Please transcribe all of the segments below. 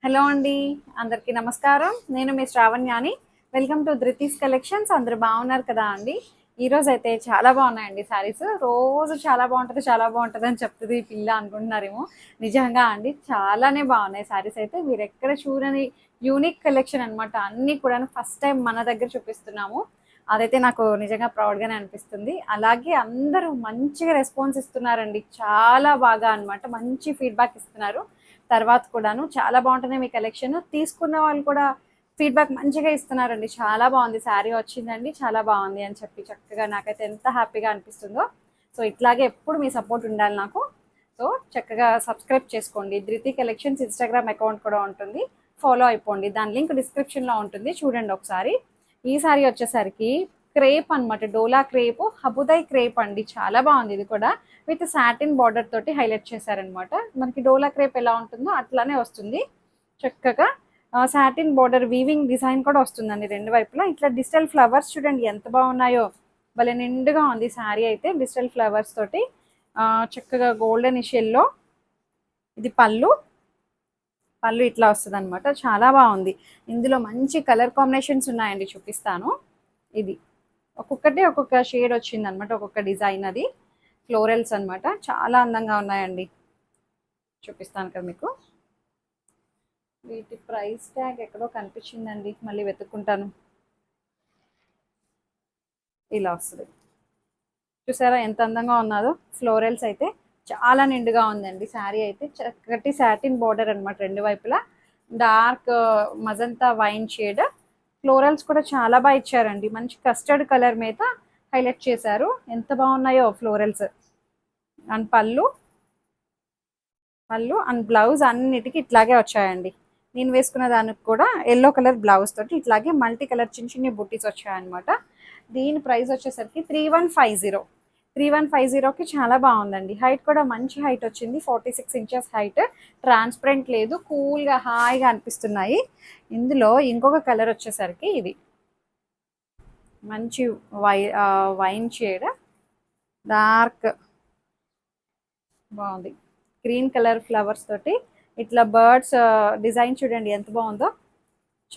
Hello అండి. అందరికీ నమస్కారం. నేను మీ శ్రావణ్యాని. Welcome to Dhruti's collections. అందరూ బాగున్నారు కదా అండి? ఈరోజైతే చాలా బాగున్నాయండి శారీస్. రోజు చాలా బాగుంటుంది, చాలా బాగుంటుంది అని చెప్తుంది ఈ పిల్ల అనుకుంటున్నారేమో. నిజంగా అండి చాలానే బాగున్నాయి శారీస్ అయితే. మీరు ఎక్కడ చూడని యూనిక్ కలెక్షన్ అనమాట. అన్నీ కూడా ఫస్ట్ టైం మన దగ్గర చూపిస్తున్నాము. అదైతే నాకు నిజంగా ప్రౌడ్గానే అనిపిస్తుంది. అలాగే అందరూ మంచిగా రెస్పాన్స్ ఇస్తున్నారండి. చాలా బాగా అనమాట. మంచి ఫీడ్బ్యాక్ ఇస్తున్నారు. తర్వాత కూడాను చాలా బాగుంటుంది మీ కలెక్షన్. తీసుకున్న వాళ్ళు కూడా ఫీడ్బ్యాక్ మంచిగా ఇస్తున్నారండి. చాలా బాగుంది శారీ వచ్చిందండి, చాలా బాగుంది అని చెప్పి చక్కగా నాకైతే ఎంత హ్యాపీగా అనిపిస్తుందో. సో ఇట్లాగే ఎప్పుడు మీ సపోర్ట్ ఉండాలి నాకు. సో చక్కగా సబ్స్క్రైబ్ చేసుకోండి. ధృతి కలెక్షన్స్ ఇన్స్టాగ్రామ్ అకౌంట్ కూడా ఉంటుంది, ఫాలో అయిపోండి. దాని లింక్ డిస్క్రిప్షన్లో ఉంటుంది, చూడండి ఒకసారి. ఈ సారీ వచ్చేసరికి క్రేప్ అనమాట, డోలా క్రేప్, హబుదై క్రేప్ అండి. చాలా బాగుంది ఇది కూడా. విత్ సాటిన్ బార్డర్ తోటి హైలైట్ చేశారనమాట. మనకి డోలా క్రేప్ ఎలా ఉంటుందో అట్లానే వస్తుంది చక్కగా. సాటిన్ బార్డర్ వీవింగ్ డిజైన్ కూడా వస్తుందండి రెండు వైపులా. ఇట్లా డిజిటల్ ఫ్లవర్స్ చూడండి ఎంత బాగున్నాయో, భలే నిండుగా ఉంది శారీ అయితే డిజిటల్ ఫ్లవర్స్ తోటి. చక్కగా గోల్డెన్ షెల్లో ఇది పళ్ళు. పళ్ళు ఇట్లా వస్తుంది అనమాట, చాలా బాగుంది. ఇందులో మంచి కలర్ కాంబినేషన్స్ ఉన్నాయండి, చూపిస్తాను. ఇది ఒక్కొక్కటి ఒక్కొక్క షేడ్ వచ్చింది అనమాట, ఒక్కొక్క డిజైన్. అది ఫ్లోరల్స్ అనమాట, చాలా అందంగా ఉన్నాయండి. చూపిస్తాను కదా మీకు. వీటి ప్రైస్ ట్యాగ్ ఎక్కడో కనిపించిందండి, మళ్ళీ వెతుక్కుంటాను. ఇలా వస్తుంది, చూసారా ఎంత అందంగా ఉన్నదో. ఫ్లోరల్స్ అయితే చాలా నిండుగా ఉందండి శారీ అయితే. చక్కటి సాటిన్ బార్డర్ అనమాట రెండు వైపులా. Dark magenta wine shade. Florals కూడా చాలా బాగా ఇచ్చారండి. మంచి కస్టర్డ్ కలర్ మీద హైలైట్ చేశారు. ఎంత బాగున్నాయో ఫ్లోరల్స్. అండ్ పళ్ళు అండ్ బ్లౌజ్ అన్నిటికీ ఇట్లాగే వచ్చాయండి. నేను వేసుకున్న దానికి కూడా ఎల్లో కలర్ బ్లౌజ్ తోటి ఇట్లాగే మల్టీ కలర్ చిన్న చిన్న బుట్టీస్ వచ్చాయన్నమాట. దీని ప్రైస్ వచ్చేసరికి 3150. 3150కి చాలా బాగుందండి. హైట్ కూడా మంచి హైట్ వచ్చింది, 46 ఇంచెస్ హైట్. ట్రాన్స్పరెంట్ లేదు, కూల్గా హాయిగా అనిపిస్తున్నాయి. ఇందులో ఇంకొక కలర్ వచ్చేసరికి ఇది మంచి వైన్ షేడ్, డార్క్ బాగుంది. గ్రీన్ కలర్ ఫ్లవర్స్ తోటి ఇట్లా బర్డ్స్ డిజైన్ చూడండి ఎంత బాగుందో,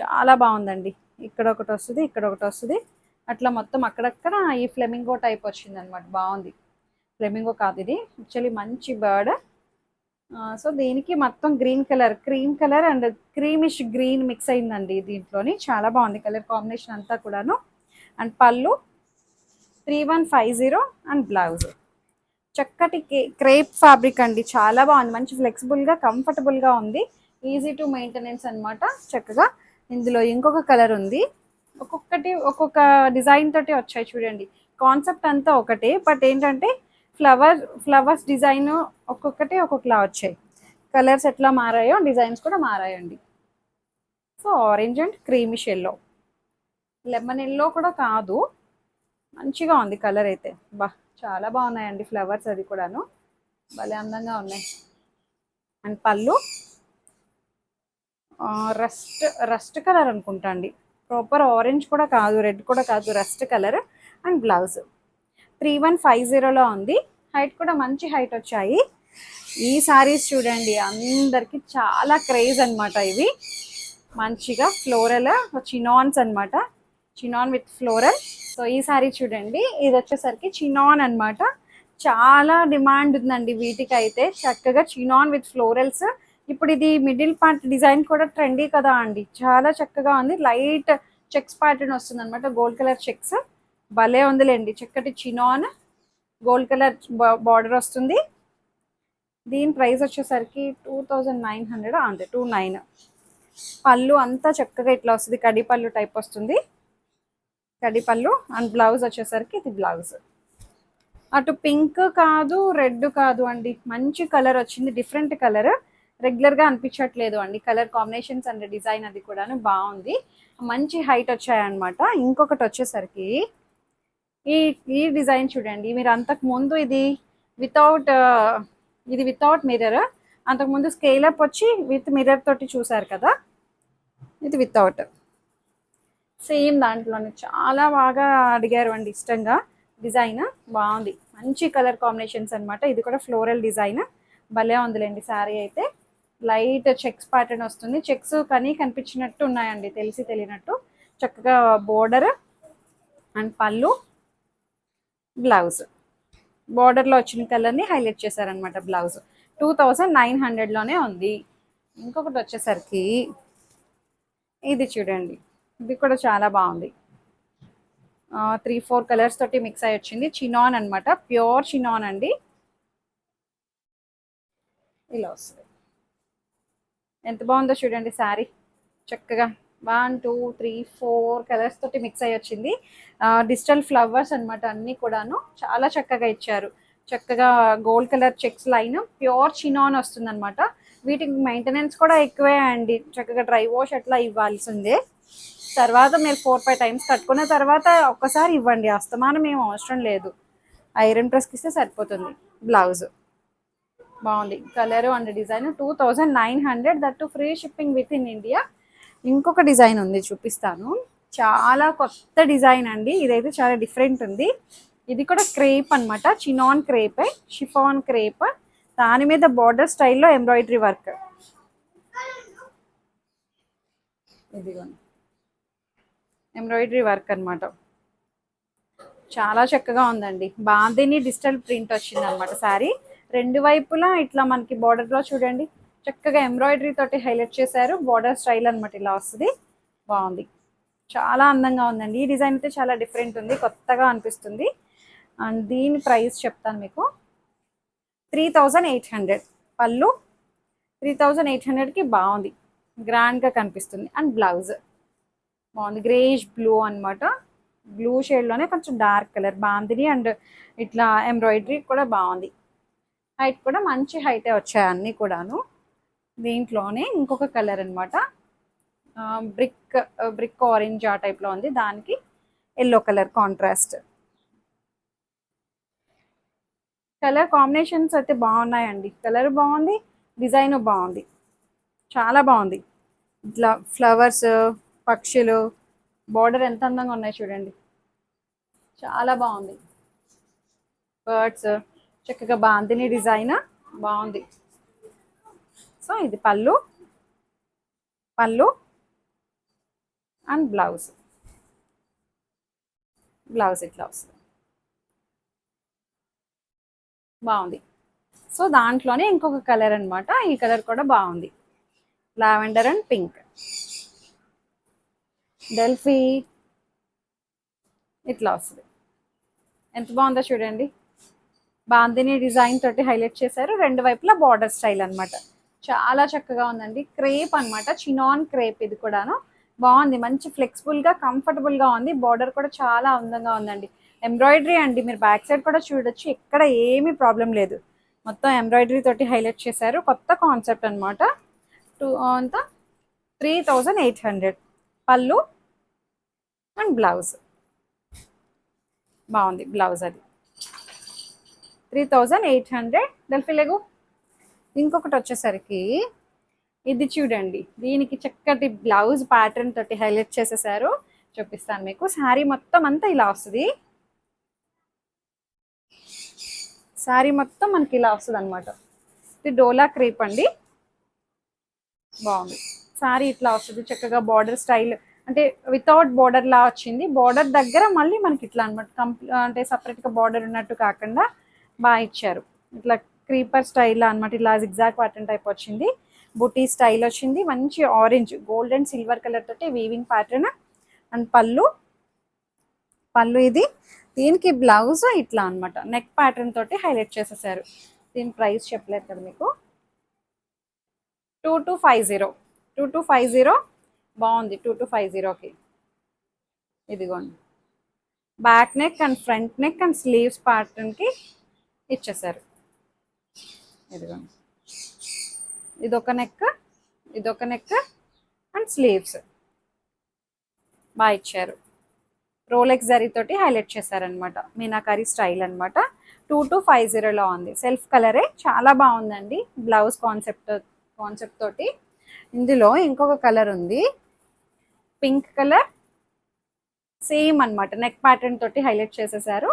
చాలా బాగుందండి. ఇక్కడ ఒకటి వస్తుంది, ఇక్కడ ఒకటి వస్తుంది, అట్లా మొత్తం అక్కడక్కడ ఈ ఫ్లెమింగో టైప్ వచ్చింది అనమాట. బాగుంది. ఫ్లెమింగో కాదు ఇది, యాక్చువల్లీ మంచి బర్డ్. సో దీనికి మొత్తం green colour, cream colour and creamish green mix అయిందండి దీంట్లోని. చాలా బాగుంది కలర్ కాంబినేషన్ అంతా కూడాను. అండ్ పళ్ళు 3150 అండ్ బ్లౌజ్ చక్కటి క్రేప్ ఫ్యాబ్రిక్ అండి. చాలా బాగుంది, మంచి ఫ్లెక్సిబుల్గా కంఫర్టబుల్గా ఉంది. ఈజీ టు మెయింటెనెన్స్ అనమాట చక్కగా. ఇందులో ఇంకొక కలర్ ఉంది. ఒక్కొక్కటి ఒక్కొక్క డిజైన్ తోటి వచ్చాయి చూడండి. కాన్సెప్ట్ అంతా ఒకటే, బట్ ఏంటంటే ఫ్లవర్స్ డిజైన్ ఒక్కొక్కటి ఒక్కొక్కలా వచ్చాయి. కలర్స్ ఎట్లా మారాయో డిజైన్స్ కూడా మారాయండి. So orange and creamish yellow, lemon yellow కూడా కాదు, మంచిగా ఉంది కలర్ అయితే. బా చాలా బాగున్నాయండి ఫ్లవర్స్, అది కూడాను భలే అందంగా ఉన్నాయి. అండ్ పళ్ళు రస్ట్ రస్ట్ కలర్ అనుకుంటా అండి, ప్రాపర్ ఆరెంజ్ కూడా కాదు, రెడ్ కూడా కాదు, రస్ట్ కలర్. అండ్ బ్లౌజ్ 3150లో ఉంది. హైట్ కూడా మంచి హైట్ వచ్చాయి. ఈ సారీస్ చూడండి అందరికి చాలా క్రేజ్ అనమాట. ఇవి మంచిగా ఫ్లోరల్ చినాన్స్ అనమాట, చినాన్ విత్ ఫ్లోరల్. సో ఈ సారీ చూడండి, ఇది వచ్చేసరికి చినాన్ అనమాట. చాలా డిమాండ్ ఉందండి వీటికి అయితే. చక్కగా చినాన్ విత్ ఫ్లోరల్స్. ఇప్పుడు ఇది మిడిల్ పార్ట్ డిజైన్ కూడా ట్రెండీ కదా అండి, చాలా చక్కగా ఉంది. లైట్ చెక్స్ ప్యాటర్న్ వస్తుంది అనమాట, గోల్డ్ కలర్ చెక్స్. భలే ఉందిలేండి, చక్కటి చినాన్ గోల్డ్ కలర్ బార్డర్ వస్తుంది. దీని ప్రైస్ వచ్చేసరికి 2900 అంతే, 29. పళ్ళు అంతా చక్కగా ఇట్లా వస్తుంది, కడి పళ్ళు టైప్ వస్తుంది, కడి పళ్ళు. అండ్ బ్లౌజ్ వచ్చేసరికి ఇది బ్లౌజ్. అటు పింక్ కాదు, రెడ్ కాదు అండి, మంచి కలర్ వచ్చింది, డిఫరెంట్ కలర్. రెగ్యులర్గా అనిపించట్లేదు అండి కలర్ కాంబినేషన్స్ అండ్ డిజైన్, అది కూడాను బాగుంది. మంచి హైట్ వచ్చాయన్నమాట. ఇంకొకటి వచ్చేసరికి ఈ ఈ డిజైన్ చూడండి. మీరు అంతకు ముందు వితౌట్ ఇది వితౌట్ మిర్రర్, అంతకుముందు స్కేల్ అప్ వచ్చి విత్ మిర్రర్ తోటి చూసారు కదా, ఇది వితౌట్. సేమ్ దాంట్లోనే చాలా బాగా అడిగారు అండి ఇష్టంగా. డిజైన్ బాగుంది, మంచి కలర్ కాంబినేషన్స్ అనమాట. ఇది కూడా ఫ్లోరల్ డిజైన్, భలే ఉందిలేండి శారీ అయితే. లైట్ చెక్స్ ప్యాటర్న్ వస్తుంది. చెక్స్ కానీ కనిపించినట్టు ఉన్నాయండి, తెలిసి తెలియనట్టు. చక్కగా బోర్డర్ అండ్ పళ్ళు, బ్లౌజ్ బోర్డర్లో వచ్చిన కలర్ని హైలైట్ చేశారనమాట. బ్లౌజ్ 2900లోనే ఉంది. ఇంకొకటి వచ్చేసరికి ఇది చూడండి, ఇది కూడా చాలా బాగుంది. 3-4 కలర్స్ తోటి మిక్స్ అయ్యి వచ్చింది. చినాన్ అనమాట, ప్యూర్ చినాన్ అండి. ఇలా వస్తుంది. ఎంత బాగుందో చూడండి శారీ. చక్కగా 1-2-3-4 కలర్స్ తోటి మిక్స్ అయ్యి వచ్చింది. డిజిటల్ ఫ్లవర్స్ అనమాట అన్నీ కూడాను. చాలా చక్కగా ఇచ్చారు. చక్కగా gold colour checks line, pure chinon వస్తుంది అనమాట. వీటికి మెయింటెనెన్స్ కూడా ఎక్కువే అండి. చక్కగా డ్రై వాష్ అట్లా ఇవ్వాల్సిందే. తర్వాత మీరు 4-5 టైమ్స్ కట్టుకున్న తర్వాత ఒక్కసారి ఇవ్వండి, అస్తమానం ఏం అవసరం లేదు. ఐరన్ ప్రెస్కి ఇస్తే సరిపోతుంది. బ్లౌజ్ బాగుంది. Colour and design 2900, that free shipping with in India. ఇంకొక డిజైన్ ఉంది, చూపిస్తాను. చాలా కొత్త డిజైన్ అండి. ఇదైతే చాలా డిఫరెంట్ ఉంది. ఇది కూడా క్రేప్ అనమాట, చినాన్ క్రేప్, షిఫాన్ క్రేప్. దాని మీద బార్డర్ స్టైల్లో ఎంబ్రాయిడరీ వర్క్. ఇదిగోండి ఎంబ్రాయిడరీ వర్క్ అనమాట. చాలా చక్కగా ఉందండి. బాందిని డిజిటల్ ప్రింట్ వచ్చింది అనమాట శారీ. రెండు వైపులా ఇట్లా మనకి బార్డర్లో చూడండి, చక్కగా ఎంబ్రాయిడరీ తోటి హైలైట్ చేశారు. బార్డర్ స్టైల్ అనమాట ఇలా వస్తుంది. బాగుంది, చాలా అందంగా ఉందండి. ఈ డిజైన్ అయితే చాలా డిఫరెంట్ ఉంది, కొత్తగా అనిపిస్తుంది. అండ్ దీని ప్రైస్ చెప్తాను మీకు. 3800 పళ్ళు. 3800కి బాగుంది, గ్రాండ్గా కనిపిస్తుంది. అండ్ బ్లౌజ్ బాగుంది, గ్రేష్ బ్లూ అనమాట. బ్లూ షేడ్లోనే కొంచెం డార్క్ కలర్ బాందిని. అండ్ ఇట్లా ఎంబ్రాయిడరీ కూడా బాగుంది. హైట్ కూడా మంచి హైటే వచ్చాయి అన్నీ కూడాను. దీంట్లోనే ఇంకొక కలర్ అనమాట, బ్రిక్ ఆరెంజ్ ఆ టైప్లో ఉంది. దానికి yellow colour contrast. Colour combinations అయితే బాగున్నాయండి. కలర్ బాగుంది, డిజైన్ బాగుంది, చాలా బాగుంది. ఇట్లా ఫ్లవర్స్, పక్షులు, బార్డర్ ఎంత అందంగా ఉన్నాయి చూడండి, చాలా బాగుంది. బర్డ్స్, చక్కగా బాందిని డిజైన్ బాగుంది. సో ఇది పళ్ళు అండ్ బ్లౌజ్ ఇట్లా వస్తుంది, బాగుంది. సో దాంట్లోనే ఇంకొక కలర్ అనమాట. ఈ కలర్ కూడా బాగుంది, లావెండర్ అండ్ పింక్. డెల్ఫీ ఇట్లా వస్తుంది. ఎంత బాగుందో చూడండి. బాందిని డిజైన్ తోటి హైలైట్ చేశారు. రెండు వైపులా బార్డర్ స్టైల్ అనమాట. చాలా చక్కగా ఉందండి. క్రేప్ అనమాట, చినాన్ క్రేప్. ఇది కూడాను బాగుంది, మంచి ఫ్లెక్సిబుల్గా కంఫర్టబుల్గా ఉంది. బార్డర్ కూడా చాలా అందంగా ఉందండి. ఎంబ్రాయిడరీ అండి, మీరు బ్యాక్ సైడ్ కూడా చూడొచ్చు, ఎక్కడ ఏమీ ప్రాబ్లం లేదు. మొత్తం ఎంబ్రాయిడరీ తోటి హైలైట్ చేశారు. కొత్త కాన్సెప్ట్ అనమాట. అంతా 3800 పళ్ళు అండ్ బ్లౌజ్ బాగుంది. బ్లౌజ్ అది 3800 డెల్ఫీ లెగు. ఇంకొకటి వచ్చేసరికి ఇది చూడండి, దీనికి చక్కటి బ్లౌజ్ ప్యాటర్న్ తోటి హైలైట్ చేసేసారు. చూపిస్తాను మీకు. శారీ మొత్తం అంతా ఇలా వస్తుంది. శారీ మొత్తం మనకి ఇలా వస్తుంది అనమాట. ఇది డోలా క్రేప్ అండి, బాగుంది. శారీ ఇట్లా వస్తుంది చక్కగా. బార్డర్ స్టైల్ అంటే వితౌట్ బార్డర్ లా వచ్చింది. బార్డర్ దగ్గర మళ్ళీ మనకి ఇట్లా అనమాట, అంటే సపరేట్గా బార్డర్ ఉన్నట్టు కాకుండా బాగా ఇచ్చారు. ఇట్లా క్రీపర్ స్టైల్ అనమాట. ఇలా జిగ్జాగ్ ప్యాటర్న్ టైప్ వచ్చింది. బుటీ స్టైల్ వచ్చింది. మంచి orange, gold and silver colour తోటి వీవింగ్ ప్యాటర్న్. అండ్ పళ్ళు ఇది. దీనికి బ్లౌజ్ ఇట్లా అనమాట, నెక్ ప్యాటర్న్ తోటి హైలైట్ చేసేసారు. దీని ప్రైస్ చెప్పలేదు కదా మీకు. 2250 బాగుంది. 2250కి ఇదిగోండి, back neck and front neck and sleeves ప్యాటర్న్కి ఇచ్చేసారు. ఇదిగోండి, ఇదొక నెక్ అండ్ స్లీవ్స్ బాగా ఇచ్చారు. రోలెక్స్ జరీతోటి హైలైట్ చేశారనమాట. మీనాకారి స్టైల్ అనమాట. 2250లో ఉంది. సెల్ఫ్ కలరే, చాలా బాగుందండి. బ్లౌజ్ కాన్సెప్ట్ తోటి. ఇందులో ఇంకొక కలర్ ఉంది, పింక్ కలర్. సేమ్ అనమాట, నెక్ ప్యాటర్న్ తోటి హైలైట్ చేసేసారు.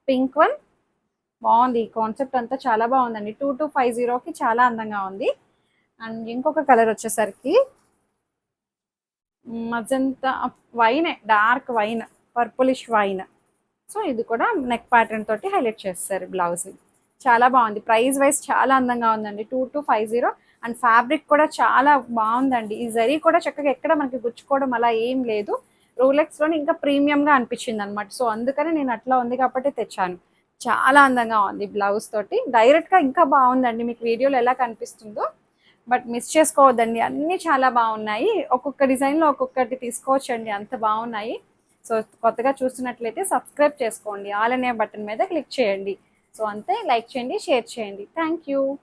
పింక్ వన్ బాగుంది. ఈ కాన్సెప్ట్ అంతా చాలా బాగుందండి. 2250కి చాలా అందంగా ఉంది. అండ్ ఇంకొక కలర్ వచ్చేసరికి మజంతా వైనే, dark wine, purplish wine. So ఇది కూడా నెక్ ప్యాటర్న్ తోటి హైలైట్ చేస్తారు బ్లౌజ్ని. చాలా బాగుంది. ప్రైస్ వైజ్ చాలా అందంగా ఉందండి. 2250. అండ్ ఫ్యాబ్రిక్ కూడా చాలా బాగుందండి. ఈ జరీ కూడా చక్కగా ఎక్కడ మనకి గుచ్చుకోవడం అలా ఏం లేదు. రోలెక్స్లోని ఇంకా ప్రీమియంగా అనిపించింది అనమాట. సో అందుకని నేను అట్లా ఉంది కాబట్టి తెచ్చాను. చాలా అందంగా ఉంది బ్లౌజ్ తోటి. డైరెక్ట్గా ఇంకా బాగుందండి. మీకు వీడియోలో ఎలా కనిపిస్తుందో, బట్ మిస్ చేసుకోవద్దండి. అన్నీ చాలా బాగున్నాయి. ఒక్కొక్క డిజైన్లో ఒక్కొక్కటి తీసుకోవచ్చండి, అంత బాగున్నాయి. సో కొత్తగా చూస్తున్నట్లయితే సబ్స్క్రైబ్ చేసుకోండి, ఆల్ అనే బటన్ మీద క్లిక్ చేయండి. సో అంతే, లైక్ చేయండి, షేర్ చేయండి. Thank you.